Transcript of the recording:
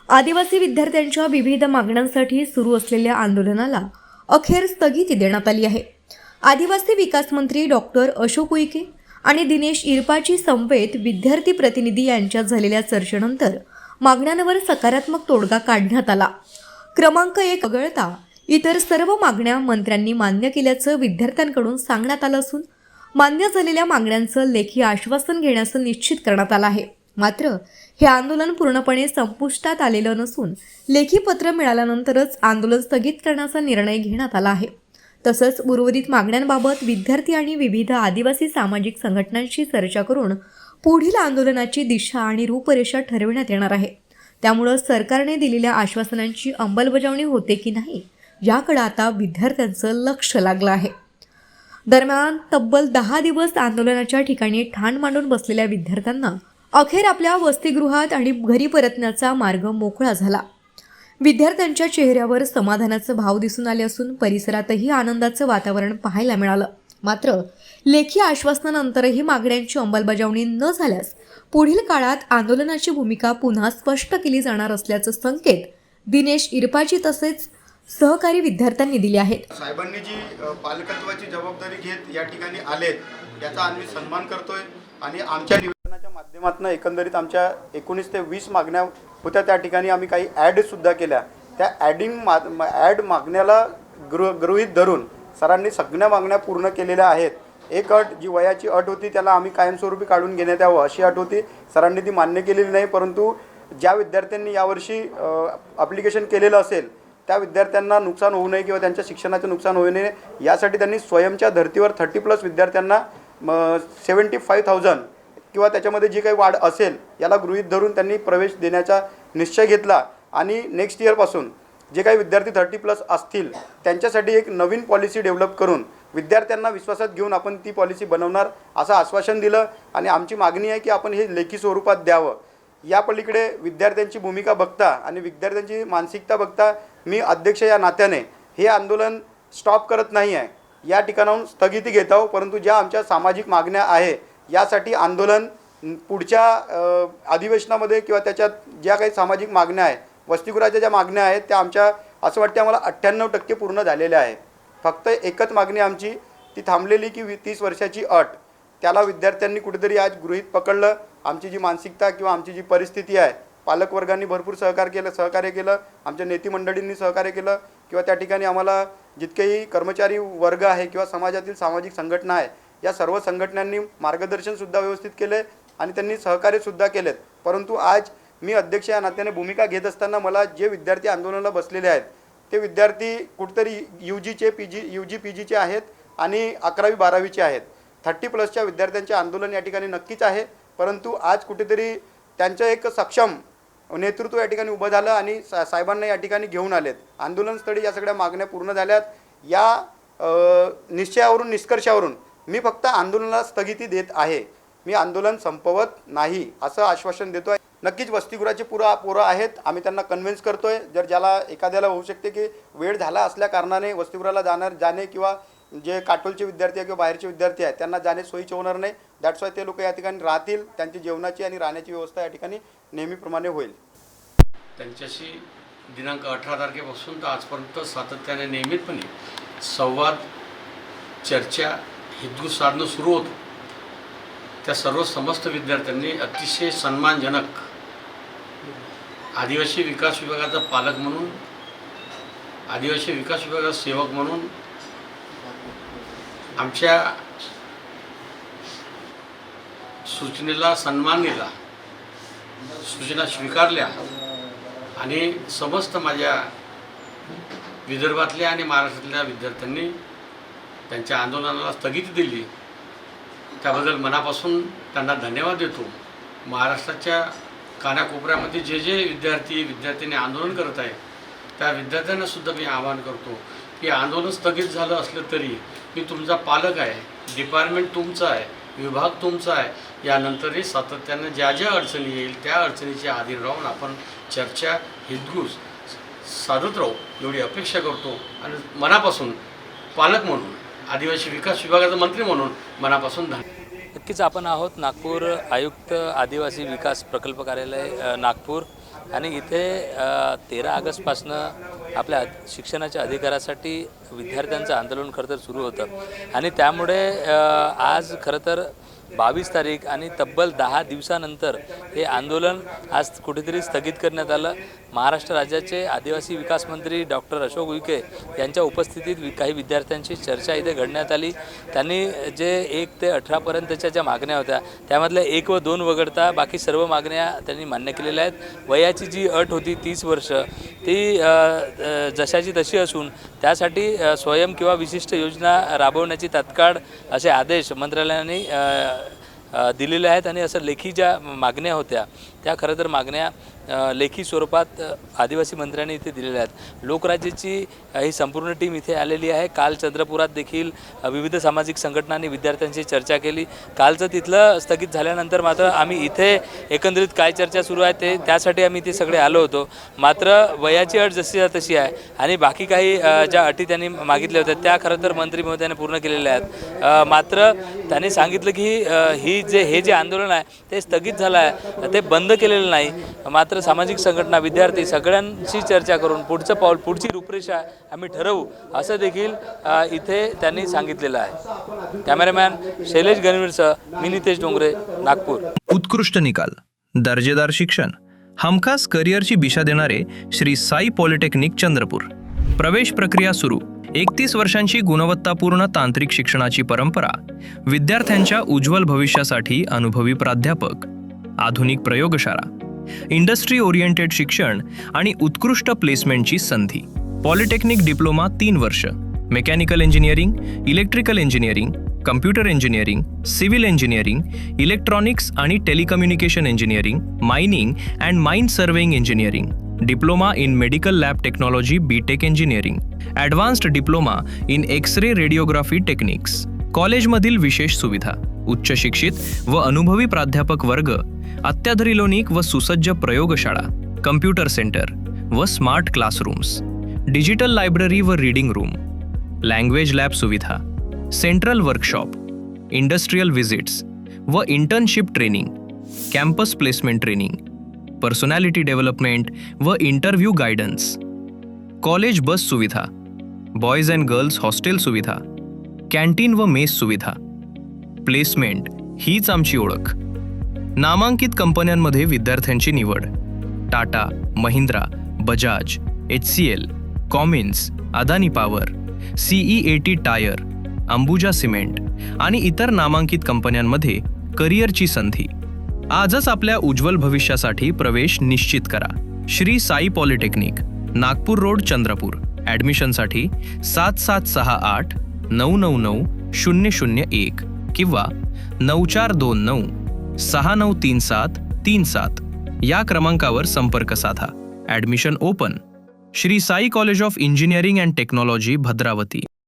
आदिवासी विद्यार्थ्यांच्या विविध मागण्यांसाठी सुरू असलेल्या आंदोलनाला अखेर स्थगिती देण्यात आली आहे। आदिवासी विकास मंत्री डॉक्टर अशोक उईके आणि दिनेश इरपाची समवेत विद्यार्थी प्रतिनिधी यांच्यात झालेल्या चर्चेनंतर मागण्यांवर सकारात्मक तोडगा काढण्यात आला। क्रमांक 1 वगळता इतर सर्व मागण्या मंत्र्यांनी मान्य केल्याचं विद्यार्थ्यांकडून सांगण्यात आलं असून मान्य झालेल्या मागण्यांचं लेखी आश्वासन घेण्याचं निश्चित करण्यात आलं आहे। मात्र हे आंदोलन पूर्णपणे संपुष्टात आलेलं नसून लेखी पत्र मिळाल्यानंतरच आंदोलन स्थगित करण्याचा निर्णय घेण्यात आला आहे। तसंच उर्वरित मागण्यांबाबत विद्यार्थी आणि विविध आदिवासी सामाजिक संघटनांशी चर्चा करून पुढील आंदोलनाची दिशा आणि रूपरेषा ठरविण्यात येणार आहे। त्यामुळे सरकारने दिलेल्या आश्वासनांची अंमलबजावणी होते की नाही याकडे आता विद्यार्थ्यांचं लक्ष लागलं आहे। दरम्यान तब्बल 10 दिवस आंदोलनाच्या ठिकाणी ठाण मांडून बसलेल्या विद्यार्थ्यांना अखेर आपल्या वसतिगृहात आणि घरी परतण्याचा मार्ग मोकळा झाला। विद्यार्थ्यांच्या चेहऱ्यावर समाधानाचे भाव दिसून आले असून परिसरातही आनंदाचं वातावरण पाहायला मिळालं। मात्र लेखी आश्वासनानंतरही मागण्यांची अंमलबजावणी न झाल्यास पुढील काळात आंदोलनाची भूमिका पुन्हा स्पष्ट केली जाणार असल्याचे संकेत दिनेश इरपाची तसेच सहकारी विद्यार्थ्यांनी दिले आहेत। साहेबांनी जी पालकत्वाची जबाबदारी घेत या ठिकाणी आलेत याचा आम्ही सन्मान करतोय आणि आमच्या निवेदनाच्या माध्यमातून एकंदरीत आमच्या 19 ते 20 मागण्या होत्या। त्या ठिकाणी आम्ही काही ॲड सुद्धा केल्या। त्या ॲड मागण्याला गृहीत धरून सरांनी सगळ्या मागण्या पूर्ण केलेल्या आहेत। एक अट जी वयाची अट होती त्याला आम्ही कायमस्वरूपी काढून घेण्यात यावं अशी अट होती, सरांनी ती मान्य केलेली नाही। परंतु ज्या विद्यार्थ्यांनी यावर्षी ॲप्लिकेशन केलेलं असेल त्या विद्यार्थ्यांना नुकसान होऊ नये किंवा त्यांच्या शिक्षणाचं नुकसान होऊ नये यासाठी त्यांनी स्वयंच्या धर्तीवर 30+ विद्यार्थ्यांना 75,000 किंवा त्याच्यामध्ये जी काही वाढ असेल याला गृहीत धरून त्यांनी प्रवेश देण्याचा निश्चय घेतला आणि नेक्स्ट इयरपासून जे काही विद्यार्थी 30+ असतील त्यांच्यासाठी एक नवीन पॉलिसी डेव्हलप करून विद्यार्थ्यांना विश्वासात घेऊन आपण ती पॉलिसी बनवणार असं आश्वासन दिलं। आणि आमची मागणी आहे की आपण हे लेखी स्वरूपात द्यावं। या पलीकडे विद्यार्थ्यांची भूमिका बघता आणि विद्यार्थ्यांची मानसिकता बघता मी अध्यक्ष या नात्याने हे आंदोलन स्टॉप करत नाही आहे, या ठिकाणाहून स्थगिती घेत आहोत। परंतु ज्या आमच्या सामाजिक मागण्या आहे यासाठी आंदोलन पुढच्या अधिवेशनामध्ये किंवा त्याच्यात ज्या काही सामाजिक मागण्या आहे वसतिगृहाच्या ज्या मागण्या आहेत त्या आमच्या असं वाटते आम्हाला 98% पूर्ण झालेल्या आहे। फक्त एकच मागणी आमची ती थांबलेली की 30 वर्षाची अट, त्याला विद्यार्थ्यांनी कुठेतरी आज गृहीत पकडलं। आमची जी मानसिकता किंवा आमची जी परिस्थिती आहे पालकवर्गांनी भरपूर सहकार्य केलं, आमच्या नेते मंडळींनी सहकार्य केलं किंवा त्या ठिकाणी आम्हाला जितकेही कर्मचारी वर्ग आहे किंवा समाजातील सामाजिक संघटना आहे या सर्व संघटनांनी मार्गदर्शनसुद्धा व्यवस्थित केले आणि त्यांनी सहकार्यसुद्धा केलेत। परंतु आज मी अध्यक्ष या नात्याने भूमिका घेत असताना मला जे विद्यार्थी आंदोलनाला बसलेले आहेत ते विद्यार्थी कुठेतरी UG PGचे आहेत आणि 11वी 12वीचे आहेत। 30+ विद्यार्थ्यांचे आंदोलन या ठिकाणी नक्कीच आहे, परंतु आज कुठेतरी त्यांचं एक सक्षम नेतृत्व या ठिकाणी उभं झालं आणि साहेबांना या ठिकाणी घेऊन आलेत। आंदोलनस्थळी या सगळ्या मागण्या पूर्ण झाल्यात। या निश्चयावरून निष्कर्षावरून मी फक्त आंदोलनाला स्थगिती देत आहे, मी आंदोलन संपवत नाही असं आश्वासन देतो आहे। नक्कीच वसतिगृहाचे पोरं आहेत, आम्ही त्यांना कन्व्हिन्स करतोय। जर ज्याला एखाद्याला होऊ शकते की वेळ झाला असल्या कारणाने वसतिगृहाला जाणे किंवा जे काटोलचे विद्यार्थी किंवा बाहेरचे विद्यार्थी आहेत त्यांना जाणे सोयीचे होणार नाही, दॅट्स वाय ते लोक या ठिकाणी राहतील, त्यांची जेवणाची आणि राहण्याची व्यवस्था या ठिकाणी नेहमीप्रमाणे होईल। त्यांच्याशी दिनांक 18 तारखेपासून तर आजपर्यंत सातत्याने नियमितपणे संवाद, चर्चा, हितगुज साधणं सुरू होतं। त्या सर्व समस्त विद्यार्थ्यांनी अतिशय सन्मानजनक आदिवासी विकास विभागाचा पालक म्हणून, आदिवासी विकास विभागाचा सेवक म्हणून आमच्या सूचनेला सन्मान दिला, सूचना स्वीकारल्या आणि समस्त माझ्या विदर्भातल्या आणि महाराष्ट्रातल्या विद्यार्थ्यांनी त्यांच्या आंदोलनाला स्थगिती दिली। त्याबद्दल मनापासून त्यांना धन्यवाद देतो। महाराष्ट्राच्या कानाकोपऱ्यामध्ये जे विद्यार्थ्यांनी आंदोलन करत आहे त्या विद्यार्थ्यांनासुद्धा मी आवाहन करतो की आंदोलन स्थगित झालं असलं तरी मी तुमचा पालक आहे, डिपार्टमेंट तुमचं आहे, विभाग तुमचा आहे। यानंतरही सातत्यानं ज्या अडचणी येईल त्या अडचणीच्या अधीन राहून आपण चर्चा, हितगुज साधत राहू एवढी अपेक्षा करतो आणि मनापासून पालक म्हणून, आदिवासी विकास विभागाचा मंत्री म्हणून मनापासून नक्कीच आपण आहोत नागपूर आयुक्त आदिवासी विकास प्रकल्प कार्यालय नागपूर आणि इथे 13 ऑगस्टपासनं आपल्या शिक्षणाच्या अधिकारासाठी विद्यार्थ्यांचं आंदोलन खरं तर सुरू होतं आणि त्यामुळे आज खरं तर 22 तारीख आणि तब्बल 10 दिवसानंतर हे आंदोलन आज कुठेतरी स्थगित करण्यात आलं. महाराष्ट्र राज्याचे आदिवासी विकास मंत्री डॉक्टर अशोक उईके यांच्या उपस्थितीत काही विद्यार्थ्यांची चर्चा इथे घडण्यात आली. त्यांनी जे 1 ते 18पर्यंतच्या ज्या मागण्या होत्या त्यामधल्या 1 व 2 वगळता बाकी सर्व मागण्या त्यांनी मान्य केलेल्या आहेत. वयाची जी अट होती 30 वर्ष ती जशाची तशी असून त्यासाठी स्वयं किंवा विशिष्ट योजना राबवण्याची तात्काळ असे आदेश मंत्रालयाने दिलेले आहेत आणि असं लेखी ज्या मागण्या होत्या त्या खरं तर मागण्या लेखी स्वरूपात आदिवासी मंत्र्यांनी इथे दिलेल्या आहेत. लोकराज्याची ही संपूर्ण टीम इथे आलेली आहे. काल चंद्रपुरात देखील विविध सामाजिक संघटनांनी विद्यार्थ्यांशी चर्चा केली. कालचं तिथलं स्थगित झाल्यानंतर मात्र आम्ही इथे एकंदरीत काय चर्चा सुरू आहे त्यासाठी आम्ही इथे सगळे आलो होतो. मात्र वयाची अट जशी तशी आहे आणि बाकी काही ज्या अटी त्यांनी मागितल्या होत्या त्या खरं तर मंत्री महोदयाने पूर्ण केलेल्या आहेत. मात्र त्यांनी सांगितलं की हे जे आंदोलन आहे ते स्थगित झालं आहे, ते बंद केलेलं नाही. मात्र सामाजिक संघटना विद्यार्थी सगळ्यांशी चर्चा करून पुढचं पाऊल पुढची रूपरेषा आम्ही ठरवू असं देखील इथे त्यांनी सांगितलेलं आहे. कॅमेरामॅन शैलेश गणवीरसह मी नितेश डोंगरे, नागपूर. उत्कृष्ट निकाल, दर्जेदार शिक्षण, हमखास करिअरची दिशा देणारे श्री साई पॉलिटेक्निक चंद्रपूर. प्रवेश प्रक्रिया सुरू. 31 वर्षांची गुणवत्तापूर्ण तांत्रिक शिक्षणाची परंपरा, विद्यार्थ्यांच्या उज्ज्वल भविष्यासाठी अनुभवी प्राध्यापक, आधुनिक प्रयोगशाळा, इंडस्ट्री ओरिएंटेड शिक्षण आणि उत्कृष्ट प्लेसमेंटची संधी. पॉलिटेक्निक डिप्लोमा 3 वर्ष, mechanical engineering, electrical engineering, computer engineering, civil engineering, electronics आणि telecommunication engineering, mining and mine surveying engineering, diploma in medical lab technology BTech engineering, advanced diploma in X-ray radiography techniques. कॉलेजमधील विशेष सुविधा, उच्च शिक्षित व अनुभवी प्राध्यापक वर्ग, अत्याधुनिक व सुसज्ज प्रयोगशाळा, कम्प्युटर सेंटर व स्मार्ट क्लासरूम्स, डिजिटल लायब्ररी व रीडिंग रूम, लँग्वेज लॅब सुविधा, सेंट्रल वर्कशॉप, इंडस्ट्रियल व्हिजिट्स व internship training, campus placement training, personality development व इंटरव्ह्यू गायडन्स, कॉलेज बस सुविधा, बॉयज अँड गर्ल्स हॉस्टेल सुविधा, कॅन्टीन व मेस सुविधा. Placement हीच आमची ओळख. नामांकित कंपन्यांमध्ये विद्यार्थ्यांची निवड: Tata, Mahindra, Bajaj, HCL, Cummins, Adani power, CEAT tyre, Ambuja cement आणि इतर नामांकित कंपन्यांमध्ये करिअरची संधी. आजच आपल्या उज्ज्वल भविष्यासाठी प्रवेश निश्चित करा. Shri Sai polytechnic, Nagpur road, Chandrapur. ॲडमिशनसाठी 7768 999 001 किंवा 9429 693737 या क्रमांकावर संपर्क साधा. Admission open. Shri Sai college of engineering and technology, Bhadravati.